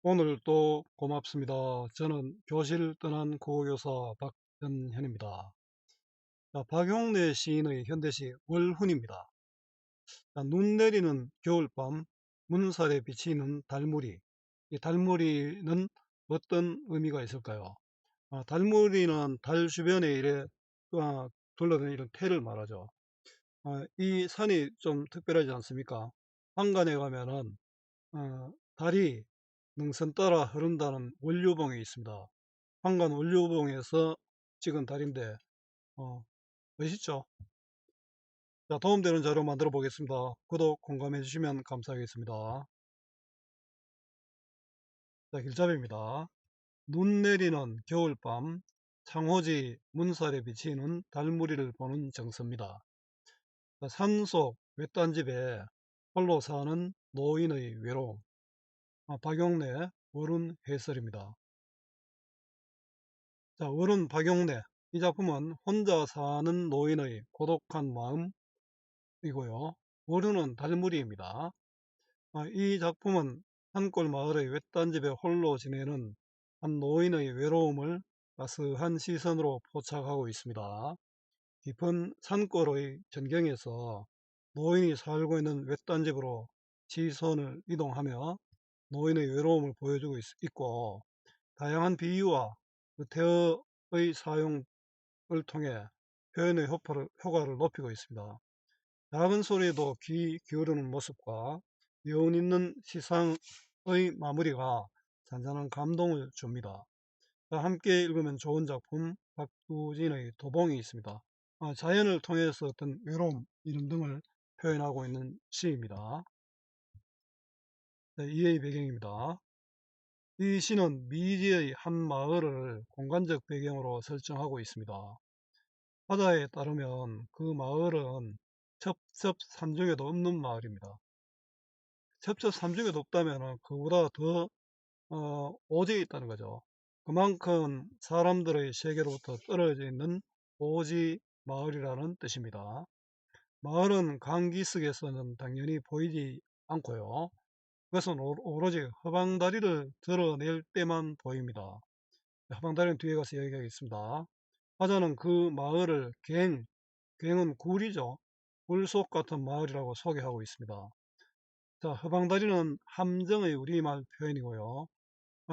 오늘 또 고맙습니다. 저는 교실 떠난 고교사 박전현입니다. 자, 박용래 시인의 현대시 월훈입니다. 자, 눈 내리는 겨울밤, 문살에 비치는 달무리. 이 달무리는 어떤 의미가 있을까요? 달무리는 달 주변에 둘러다니는 태를 말하죠. 이 산이 좀 특별하지 않습니까? 한간에 가면은 달이 능선 따라 흐른다는 원류봉이 있습니다. 한간 원류봉에서 찍은 달인데 멋있죠? 자, 도움되는 자료 만들어 보겠습니다. 구독, 공감해 주시면 감사하겠습니다. 자, 길잡이입니다. 눈 내리는 겨울밤, 창호지 문살에 비치는 달무리를 보는 정서입니다. 산속 외딴집에 홀로 사는 노인의 외로움. 박용래 어른 해설입니다. 자, 어른 박용래. 이 작품은 혼자 사는 노인의 고독한 마음이고요. 어른은 달무리입니다. 이 작품은 산골 마을의 외딴집에 홀로 지내는 한 노인의 외로움을 따스한 시선으로 포착하고 있습니다. 깊은 산골의 전경에서 노인이 살고 있는 외딴집으로 시선을 이동하며 노인의 외로움을 보여주고 있고, 다양한 비유와 태어의 사용을 통해 표현의 효과를 높이고 있습니다. 작은 소리에도 귀 기울이는 모습과 여운 있는 시상의 마무리가 잔잔한 감동을 줍니다. 자, 함께 읽으면 좋은 작품 박두진의 도봉이 있습니다. 자연을 통해서 어떤 외로움 이런 등을 표현하고 있는 시입니다. 네, 이해의 배경입니다. 이 시는 미지의 한 마을을 공간적 배경으로 설정하고 있습니다. 화자에 따르면 그 마을은 첩첩산중에도 없는 마을입니다. 첩첩산중에도 없다면 그보다 더 오지에 있다는 거죠. 그만큼 사람들의 세계로부터 떨어져 있는 오지 마을이라는 뜻입니다. 마을은 강기슭에서는 당연히 보이지 않고요. 그것은 오로지 허방다리를 드러낼 때만 보입니다. 허방다리는 뒤에 가서 얘기하겠습니다. 화자는 그 마을을 갱은 굴이죠. 굴속 같은 마을이라고 소개하고 있습니다. 자, 허방다리는 함정의 우리말 표현이고요.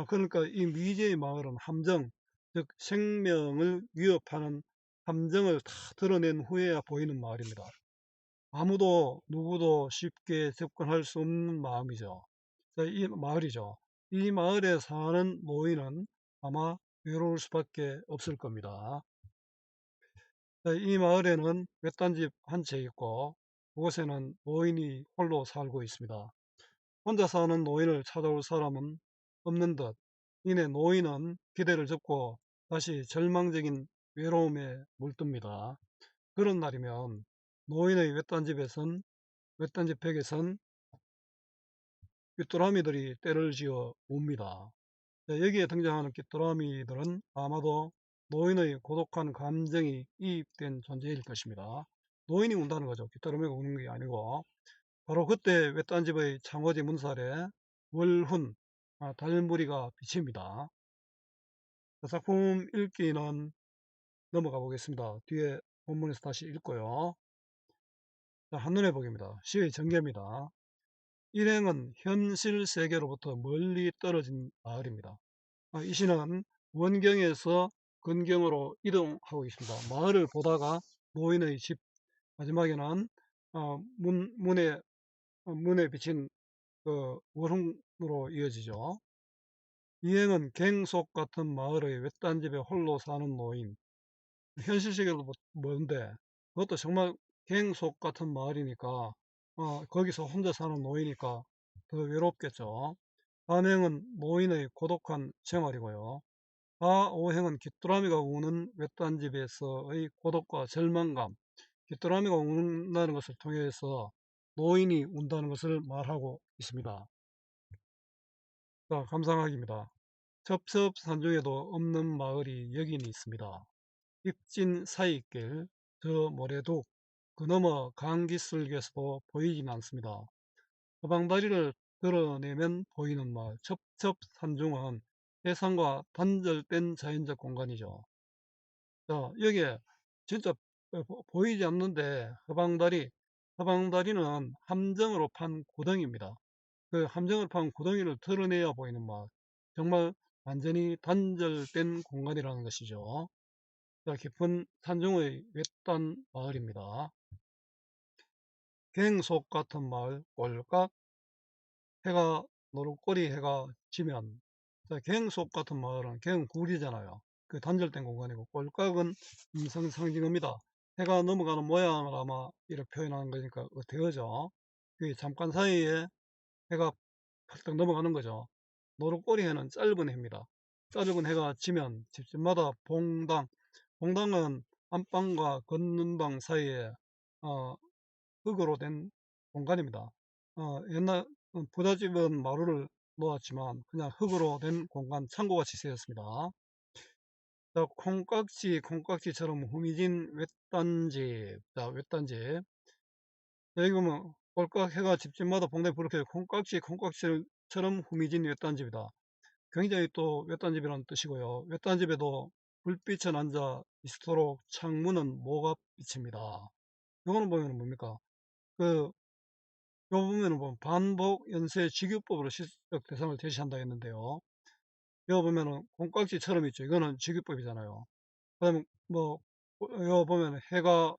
그러니까 이 미지의 마을은 함정, 즉 생명을 위협하는 함정을 다 드러낸 후에야 보이는 마을입니다. 아무도 누구도 쉽게 접근할 수 없는 마음이죠. 자, 이 마을이죠. 이 마을에 사는 노인은 아마 외로울 수밖에 없을 겁니다. 자, 이 마을에는 외딴집 한 채 있고 그곳에는 노인이 홀로 살고 있습니다. 혼자 사는 노인을 찾아올 사람은 없는 듯 이내 노인은 기대를 접고 다시 절망적인 외로움에 물듭니다. 그런 날이면 노인의 외딴집 벽에선 귀뚜라미들이 떼를 지어 웁니다. 여기에 등장하는 귀뚜라미들은 아마도 노인의 고독한 감정이 이입된 존재일 것입니다. 노인이 운다는 거죠. 귀뚜라미가 우는 게 아니고. 바로 그때 외딴집의 창호지 문살에 월훈, 달무리가 비칩니다. 작품 읽기는 넘어가 보겠습니다. 뒤에 본문에서 다시 읽고요. 자, 한눈에 보기입니다. 시의 전개입니다. 일행은 현실 세계로부터 멀리 떨어진 마을입니다. 이 시는 원경에서 근경으로 이동하고 있습니다. 마을을 보다가 노인의 집, 마지막에는 문에 비친 그 월흥으로 이어지죠. 이행은 갱속 같은 마을의 외딴집에 홀로 사는 노인. 현실 세계로 먼데 그것도 정말 갱속 같은 마을이니까 거기서 혼자 사는 노인이니까 더 외롭겠죠. 반행은 노인의 고독한 생활이고요. 오행은 귀뚜라미가 우는 외딴집에서의 고독과 절망감, 귀뚜라미가 운다는 것을 통해서 노인이 운다는 것을 말하고 있습니다. 자, 감상하기입니다. 첩첩산중에도 없는 마을이 여긴 있습니다. 입진 사이길, 저 모래둑, 그 너머 강기슭에서도 보이진 않습니다. 서방다리를 드러내면 보이는 마을. 첩첩산중은 해상과 단절된 자연적 공간이죠. 자, 여기에 진짜 보이지 않는데 허방다리는 함정으로 판 구덩이입니다. 그 함정을 판 구덩이를 드러내야 보이는 마을. 정말 완전히 단절된 공간이라는 것이죠. 자, 깊은 산중의 외딴 마을입니다. 갱속 같은 마을, 꼴깍, 노릇꼬리 해가 지면. 자, 갱속 같은 마을은 갱은 굴이잖아요. 그 단절된 공간이고, 꼴깍은 상징입니다. 해가 넘어가는 모양을 아마 이렇게 표현하는 거니까 되어죠. 그 잠깐 사이에 해가 펄떡 넘어가는 거죠. 노릇꼬리 해는 짧은 해입니다. 짧은 해가 지면 집집마다 봉당은 안방과 걷는방 사이에 흙으로 된 공간입니다. 옛날 부잣집은 마루를 놓았지만 그냥 흙으로 된 공간, 창고같이 쓰였습니다. 자, 콩깍지처럼 후미진 외딴집. 자, 외딴집. 여기 보면 꼴깍 해가 집집마다 봉대 부르게 콩깍지처럼 후미진 외딴집이다. 굉장히 또 외딴집이라는 뜻이고요. 외딴집에도 불빛은 앉아 있도록 창문은 모가빛입니다. 이거는 보면 뭡니까? 요 보면은 반복 연쇄 직유법으로 시적 대상을 제시한다 했는데요. 요 보면은 콩깍지처럼 있죠. 이거는 직유법이잖아요. 그다음에 요 보면 해가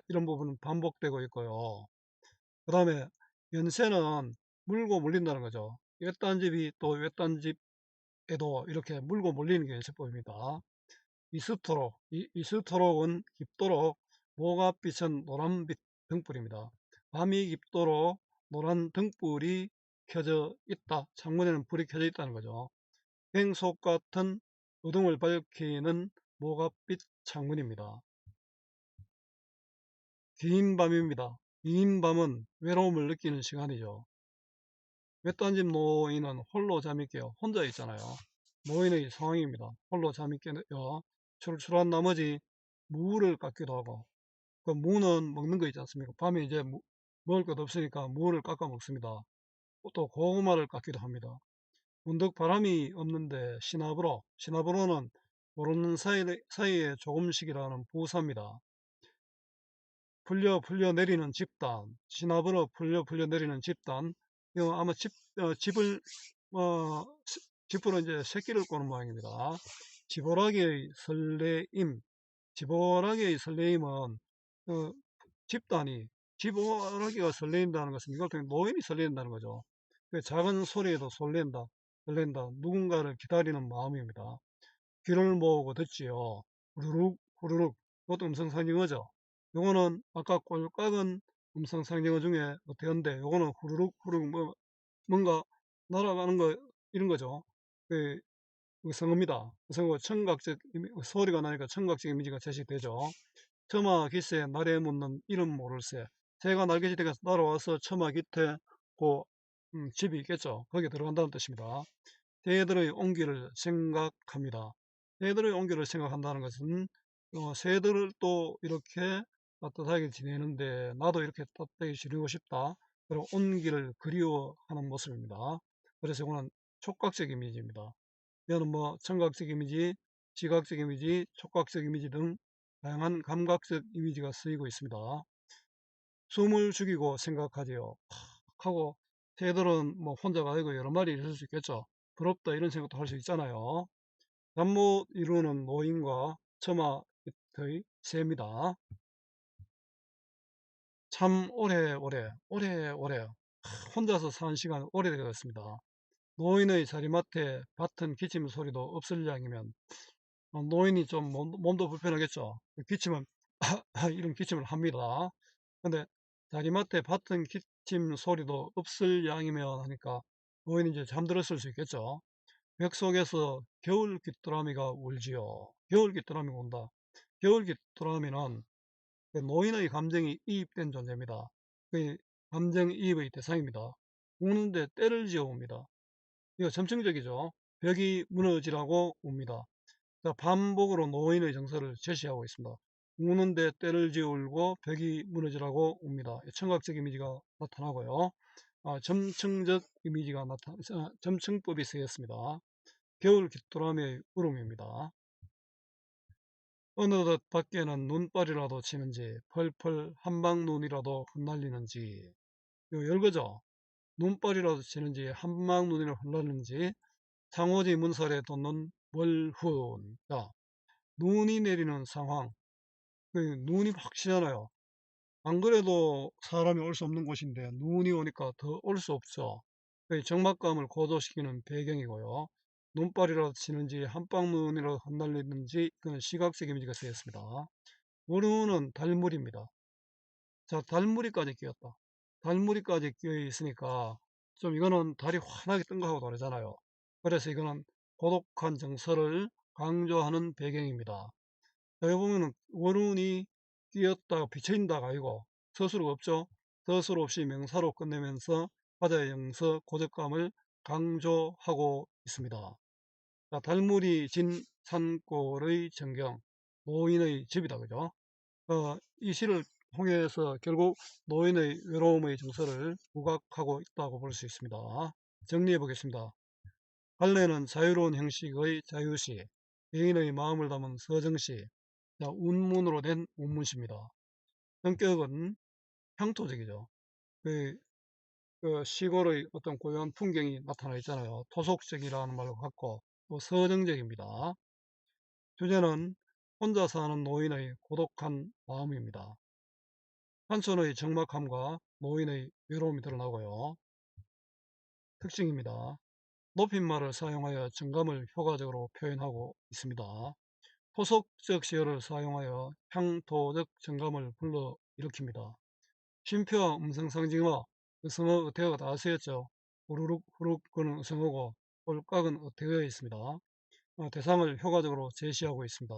이런 부분은 반복되고 있고요. 그다음에 연쇄는 물고 물린다는 거죠. 외딴집이 또 외딴집에도 이렇게 물고 물리는 게 연쇄법입니다. 이스토록은 깊도록, 모가빛은 노란빛 등불입니다. 밤이 깊도록 노란 등불이 켜져 있다. 창문에는 불이 켜져 있다는 거죠. 횡속 같은 어둠을 밝히는 모가빛 창문입니다. 긴 밤입니다. 긴 밤은 외로움을 느끼는 시간이죠. 외딴집 노인은 홀로 잠이 깨요. 혼자 있잖아요. 노인의 상황입니다. 홀로 잠이 깨요. 출출한 나머지 무를 깎기도 하고, 그 무는 먹는 거 있지 않습니까? 밤에 이제 먹을 것 없으니까 무를 깎아 먹습니다. 또 고구마를 깎기도 합니다. 문득 바람이 없는데 시나브로는 모르는 사이에 조금씩이라는 부사입니다. 풀려 내리는 집단, 시나브로 풀려 내리는 집단. 이거 아마 집으로 이제 새끼를 꼬는 모양입니다. 지보라기의 설레임은 집단이, 지보라기가 설레인다는 것은 이걸 통해 노인이 설레인다는 거죠. 그 작은 소리에도 설렌다. 누군가를 기다리는 마음입니다. 귀를 모으고 듣지요. 후루룩. 그것도 음성상징어죠. 요거는 아까 꼴깍은 음성상징어 중에 어때였는데, 요거는 후루룩 뭔가 날아가는 거 이런 거죠. 그 성어입니다. 성어 청각적 소리가 나니까 청각적 이미지가 제시되죠. 처마 깃새 날에 묻는 이름 모를새. 새가 날개짓에 가서 날아와서 처마 깃에 집이 있겠죠. 거기에 들어간다는 뜻입니다. 새들의 온기를 생각합니다. 새들의 온기를 생각한다는 것은 새들을 또 이렇게 따뜻하게 지내는데 나도 이렇게 따뜻하게 지내고 싶다. 그리고 온기를 그리워하는 모습입니다. 그래서 이거는 촉각적 이미지입니다. 이거는 청각적 이미지, 시각적 이미지, 촉각적 이미지 등 다양한 감각적 이미지가 쓰이고 있습니다. 숨을 죽이고 생각하지요. 하고 새들은 혼자가 아니고 여러 마리 있을 수 있겠죠. 부럽다 이런 생각도 할 수 있잖아요. 잠 못 이루는 노인과 처마 깃의 새입니다. 참 오래오래 혼자서 사는 시간 오래되었습니다. 노인의 자리맡에 밭은 기침 소리도 없을 양이면 노인이 좀 몸도 불편하겠죠. 기침은 이런 기침을 합니다. 근데 자리맡에 밭은 기침 소리도 없을 양이면 하니까 노인이 이제 잠들었을 수 있겠죠. 벽 속에서 겨울 귀뚜라미가 울지요. 겨울 귀뚜라미가 운다. 겨울 귀뚜라미는 그 노인의 감정이 이입된 존재입니다. 그 감정이입의 대상입니다. 우는데 때를 지어 옵니다. 이거 점층적이죠. 벽이 무너지라고 웁니다. 자, 반복으로 노인의 정서를 제시하고 있습니다. 우는데 때를 지어 울고 벽이 무너지라고 웁니다. 청각적 이미지가 나타나고요. 점층적 이미지가 점층법이 쓰였습니다. 겨울 귀뚜라미의 울음입니다. 어느덧 밖에는 눈발이라도 치는지 펄펄 한방눈이라도 흩날리는지, 요 열거죠. 눈발이라도 치는지 한방눈이라도 흩날리는지 창호지 문살에 돋는 월훈. 자, 눈이 내리는 상황. 눈이 확 치잖아요. 안 그래도 사람이 올 수 없는 곳인데 눈이 오니까 더 올 수 없죠. 적막감을 고조시키는 배경이고요. 눈발이라도 치는지 한방눈이라도 흩날리는지 그는 시각적 이미지가 쓰였습니다. 월훈은 달무리입니다. 자, 달무리까지 끼었다. 달무리까지 끼어 있으니까 좀 이거는 달이 환하게 뜬 거하고 다르잖아요. 그래서 이거는 고독한 정서를 강조하는 배경입니다. 여기 보면은 월운이 끼었다가 비쳐있다가 아니고 서술어가 없죠. 서술 없이 명사로 끝내면서 화자의 영서 고적감을 강조하고 있습니다. 자, 달무리 진 산골의 전경, 노인의 집이다. 그죠? 이 시를 통해서 결국 노인의 외로움의 정서를 부각하고 있다고 볼 수 있습니다. 정리해 보겠습니다. 갈래는 자유로운 형식의 자유시, 개인의 마음을 담은 서정시, 운문으로 된 운문시입니다. 성격은 향토적이죠. 그, 그 시골의 어떤 고요한 풍경이 나타나 있잖아요. 토속적이라는 말로 같고 또 서정적입니다. 주제는 혼자 사는 노인의 고독한 마음입니다. 한촌의 적막함과 노인의 외로움이 드러나고요. 특징입니다. 높임말을 사용하여 정감을 효과적으로 표현하고 있습니다. 토속적 시어를 사용하여 향토적 정감을 불러일으킵니다. 쉼표와 음성상징어, 의성어, 어태어가 다 쓰였죠. 후루룩, 후룩, 그는 의성어고 꼴깍은 어태어에 있습니다. 대상을 효과적으로 제시하고 있습니다.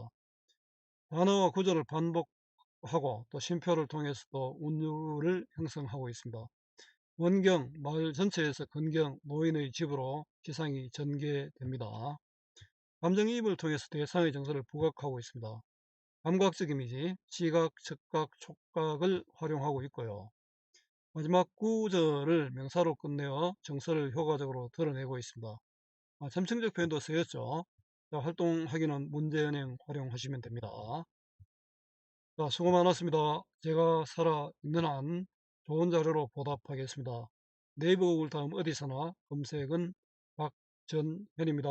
단어와 구조를 반복하고 또 쉼표를 통해서도 운율을 형성하고 있습니다. 원경, 마을 전체에서 근경, 노인의 집으로 기상이 전개됩니다. 감정이입을 통해서 대상의 정서를 부각하고 있습니다. 감각적 이미지, 시각, 촉각, 촉각을 활용하고 있고요. 마지막 구절을 명사로 끝내어 정서를 효과적으로 드러내고 있습니다. 점층적 표현도 쓰였죠. 자, 활동하기는 문제은행 활용하시면 됩니다. 자, 수고 많았습니다. 제가 살아있는 한 좋은 자료로 보답하겠습니다. 네이버 구글 다음 어디서나 검색은 박전현입니다.